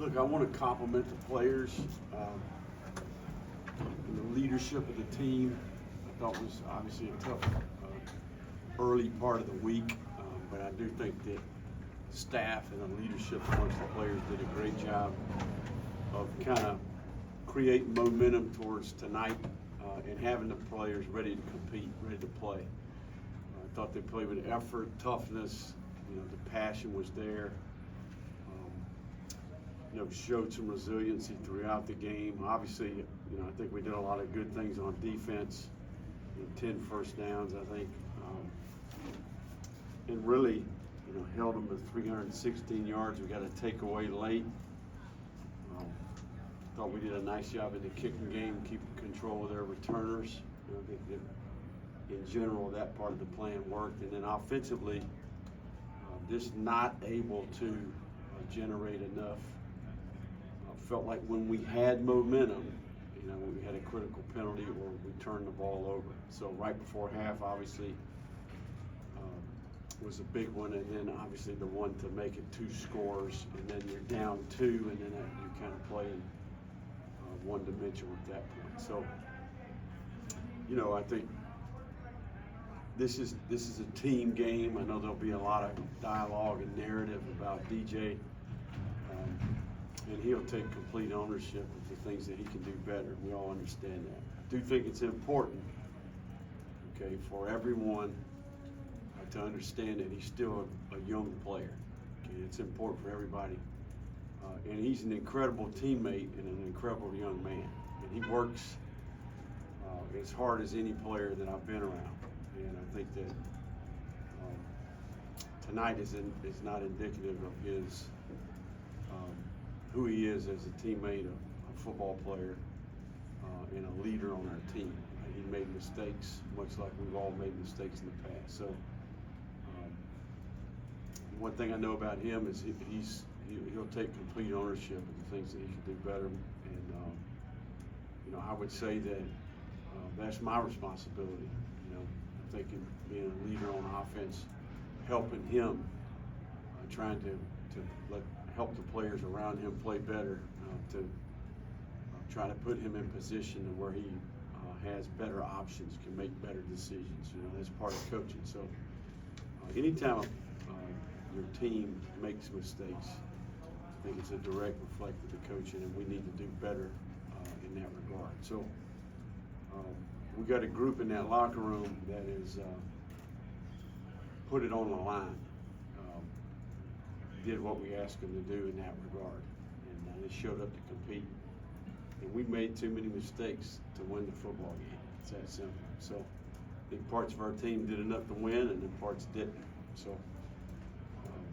Look, I want to compliment the players and the leadership of the team. I thought was obviously a tough early part of the week, but I do think that staff and the leadership amongst the players did a great job of kind of creating momentum towards tonight and having the players ready to compete, ready to play. I thought they played with effort, toughness. The passion was there. Showed some resiliency throughout the game. Obviously, I think we did a lot of good things on defense. 10 first downs, I think, and really, held them to 316 yards. We got a takeaway late. Thought we did a nice job in the kicking game, keeping control of their returners. I think that in general that part of the plan worked. And then offensively, just not able to generate enough. Felt like when we had momentum, we had a critical penalty or we turned the ball over. So right before half, obviously, was a big one, and then obviously the one to make it 2 scores, and then you're down 2, and then you're kind of playing one-dimensional at that point. So, I think this is a team game. I know there'll be a lot of dialogue and narrative about DJ, and he'll take complete ownership of the things that he can do better. We all understand that. I do think it's important, for everyone to understand that he's still a young player. It's important for everybody. And he's an incredible teammate and an incredible young man. And he works as hard as any player that I've been around. And I think that tonight is not indicative of his who he is as a teammate, a football player, and a leader on our team. He made mistakes, much like we've all made mistakes in the past. So one thing I know about him is he'll take complete ownership of the things that he can do better. And I would say that that's my responsibility. I think in being a leader on offense, helping him, trying to help the players around him play better, to try to put him in position to where he has better options, can make better decisions. That's part of coaching. So anytime your team makes mistakes, I think it's a direct reflection of the coaching, and we need to do better in that regard. So we got a group in that locker room that is put it on the line. Did what we asked them to do in that regard, and they showed up to compete. And we made too many mistakes to win the football game. It's that simple. So I think parts of our team did enough to win, and then parts didn't. So